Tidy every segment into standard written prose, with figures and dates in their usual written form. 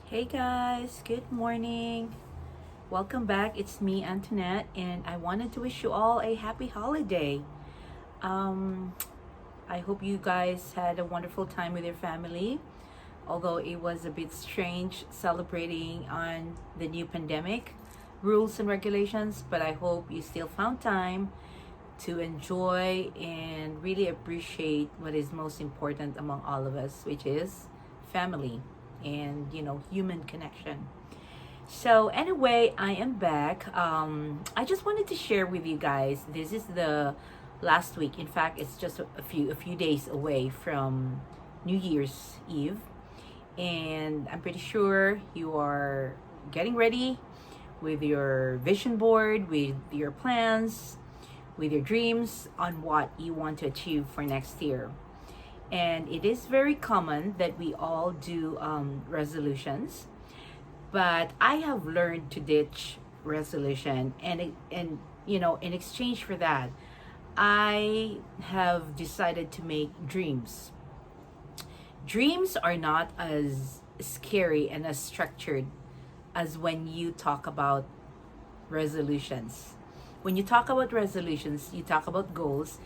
Hey guys, good morning. Welcome back. It's me, Antoinette, and I wanted to wish you all a happy holiday. Um, I hope you guys had a wonderful time with your family, although it was a bit strange celebrating on the new pandemic rules and regulations, but I hope you still found time to enjoy and really appreciate what is most important among all of us, which is family and human connection. So anyway, I am back. I just wanted to share with you guys. This is the last week. In fact, it's just a few days away from New Year's Eve, and I'm pretty sure you are getting ready with your vision board, with your plans, with your dreams on what you want to achieve for next year. And it is very common that we all do resolutions, but I have learned to ditch resolution, and in exchange for that, I have decided to make dreams. Dreams are not as scary and as structured as when you talk about resolutions. When you talk about resolutions, you talk about goals,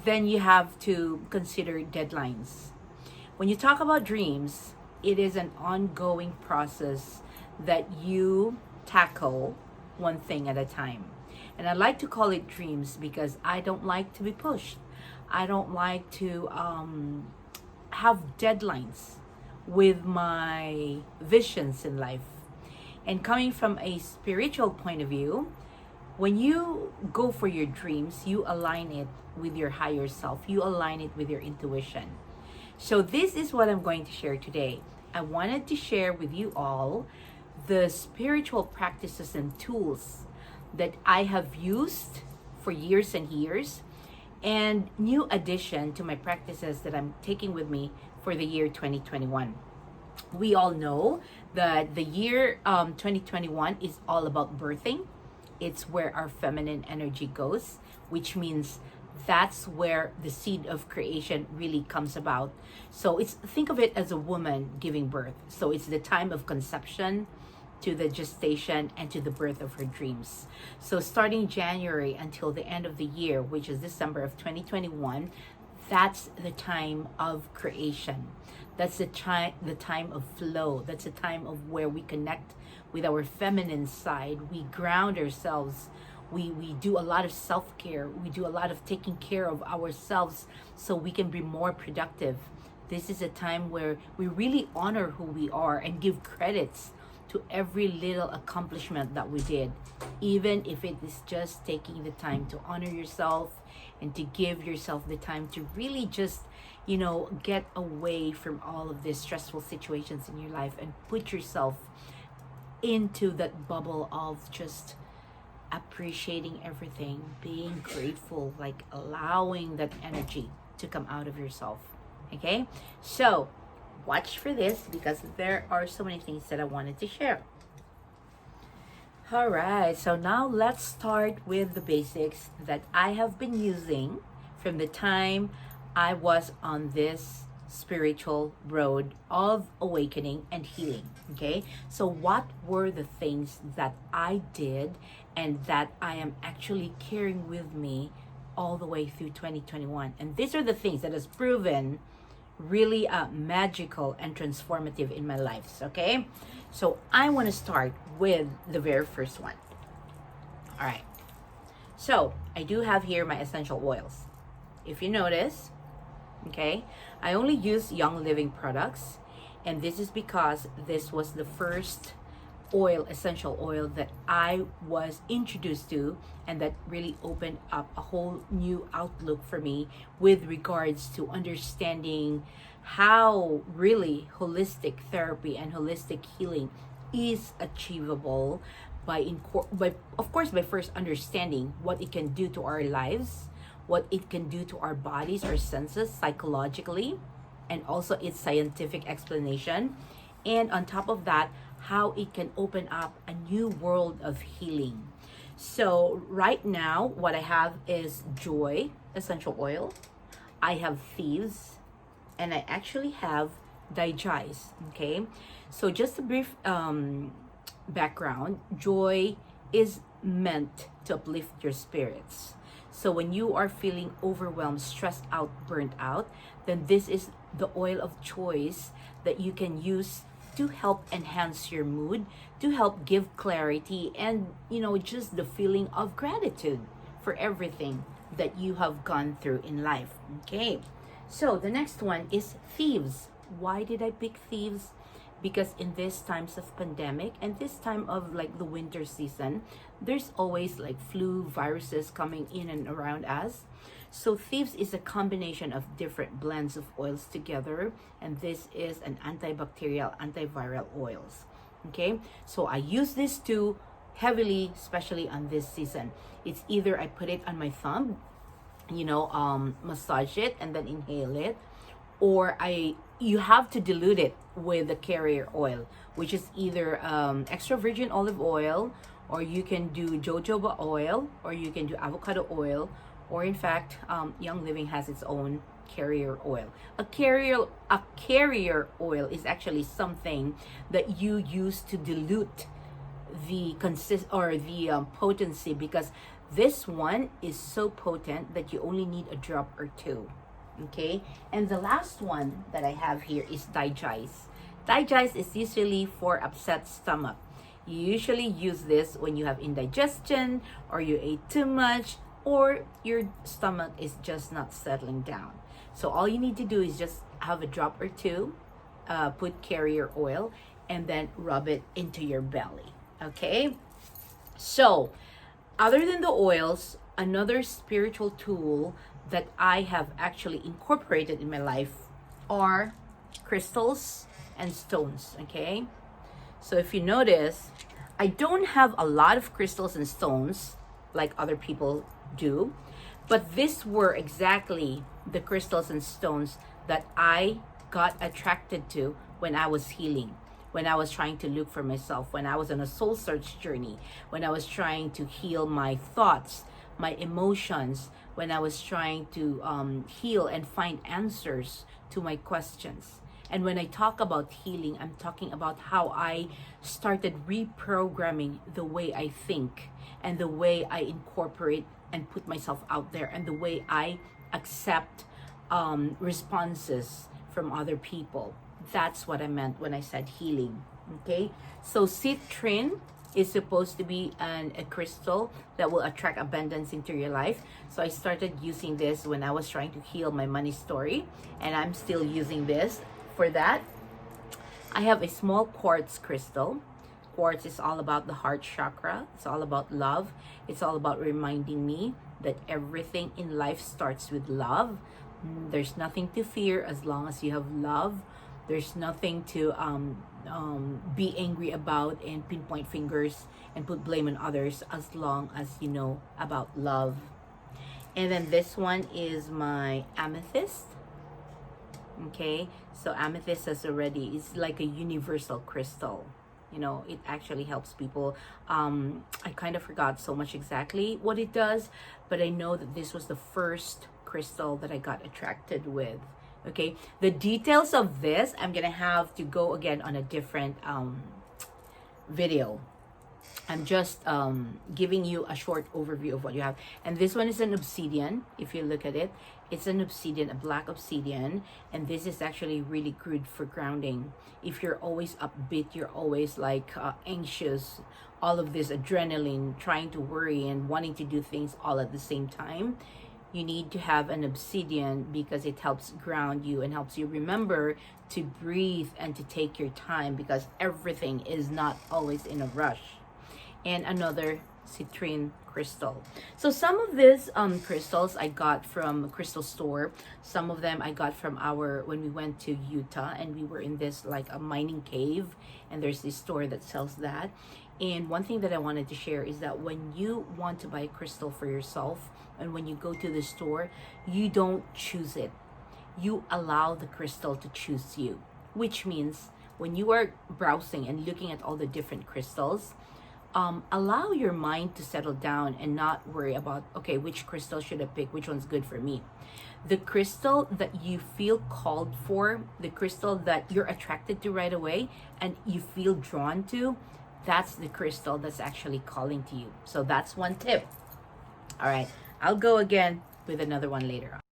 then you have to consider deadlines. When you talk about dreams, it is an ongoing process that you tackle one thing at a time. And I like to call it dreams because I don't like to be pushed. I don't like to have deadlines with my visions in life. And coming from a spiritual point of view, when you go for your dreams, you align it with your higher self, you align it with your intuition. So, this is what I'm going to share today. I wanted to share with you all the spiritual practices and tools that I have used for years and years, and new addition to my practices that I'm taking with me for the year 2021. We all know that the year 2021 is all about birthing. It's where our feminine energy goes, which means that's where the seed of creation really comes about. So think of it as a woman giving birth. So it's the time of conception to the gestation and to the birth of her dreams. So starting January until the end of the year, which is December of 2021, that's the time of creation. That's the time of flow. That's the time of where we connect with our feminine side. We ground ourselves. We do a lot of self-care. We do a lot of taking care of ourselves so we can be more productive. This is a time where we really honor who we are and give credits to every little accomplishment that we did, even if it is just taking the time to honor yourself and to give yourself the time to really just get away from all of these stressful situations in your life and put yourself into that bubble of just appreciating everything, being grateful, like allowing that energy to come out of yourself. Okay, so watch for this because there are so many things that I wanted to share. All right, so now let's start with the basics that I have been using from the time I was on this spiritual road of awakening and healing. Okay, so what were the things that I did and that I am actually carrying with me all the way through 2021? And these are the things that has proven really magical and transformative in my life. Okay, so I want to start with the very first one. All right, so I do have here my essential oils. If you notice, okay, I only use Young Living products, and this is because this was the first essential oil that I was introduced to, and that really opened up a whole new outlook for me with regards to understanding how really holistic therapy and holistic healing is achievable by of course by first understanding what it can do to our lives, what it can do to our bodies, our senses psychologically, and also its scientific explanation, and on top of that, how it can open up a new world of healing. So right now, what I have is Joy essential oil. I have Thieves, and I actually have digest. Okay, so just a brief background. Joy is meant to uplift your spirits. So when you are feeling overwhelmed, stressed out, burnt out, then this is the oil of choice that you can use to help enhance your mood, to help give clarity, and just the feeling of gratitude for everything that you have gone through in life. Okay, so the next one is thieves. Why did I pick thieves? Because in these times of pandemic and this time of like the winter season, there's always like flu viruses coming in and around us. So thieves is a combination of different blends of oils together, and this is an antibacterial, antiviral oils. Okay, so I use this too heavily, especially on this season. It's either I put it on my thumb, massage it and then inhale it, or you have to dilute it with the carrier oil, which is either extra virgin olive oil, or you can do jojoba oil, or you can do avocado oil, or in fact, Young Living has its own carrier oil. A carrier oil is actually something that you use to dilute the potency, because this one is so potent that you only need a drop or two. Okay, and the last one that I have here is digest. Digest is usually for upset stomach. You usually use this when you have indigestion, or you ate too much, or your stomach is just not settling down. So all you need to do is just have a drop or two, put carrier oil, and then rub it into your belly. Okay, so other than the oils, another spiritual tool that I have actually incorporated in my life are crystals and stones. Okay, so if you notice, I don't have a lot of crystals and stones like other people do, but these were exactly the crystals and stones that I got attracted to when I was healing, when I was trying to look for myself, when I was on a soul search journey, when I was trying to heal my thoughts, my emotions, when I was trying to heal and find answers to my questions. And when I talk about healing, I'm talking about how I started reprogramming the way I think, and the way I incorporate and put myself out there, and the way I accept responses from other people. That's what I meant when I said healing. Okay, so citrine is supposed to be a crystal that will attract abundance into your life. So I started using this when I was trying to heal my money story, and I'm still using this for that. I have a small quartz crystal. Quartz is all about the heart chakra. It's all about love. It's all about reminding me that everything in life starts with love. There's nothing to fear as long as you have love. There's nothing to be angry about and pinpoint fingers and put blame on others, as long as you know about love. And then this one is my amethyst. Okay, so amethyst is like a universal crystal. It actually helps people. I kind of forgot so much exactly what it does, but I know that this was the first crystal that I got attracted with. Okay, the details of this, I'm gonna have to go again on a different video. I'm just giving you a short overview of what you have. And this one is an obsidian. If you look at it, it's an obsidian, a black obsidian. And this is actually really good for grounding. If you're always upbeat, you're always like anxious, all of this adrenaline, trying to worry and wanting to do things all at the same time, you need to have an obsidian, because it helps ground you and helps you remember to breathe and to take your time, because everything is not always in a rush. And another citrine crystal. So some of these crystals I got from a crystal store. Some of them I got from when we went to Utah, and we were in this like a mining cave, and there's this store that sells that. And one thing that I wanted to share is that when you want to buy a crystal for yourself, and when you go to the store, you don't choose it. You allow the crystal to choose you, which means when you are browsing and looking at all the different crystals, allow your mind to settle down and not worry about, okay, which crystal should I pick? Which one's good for me? The crystal that you feel called for, the crystal that you're attracted to right away and you feel drawn to, that's the crystal that's actually calling to you. So that's one tip. All right, I'll go again with another one later on.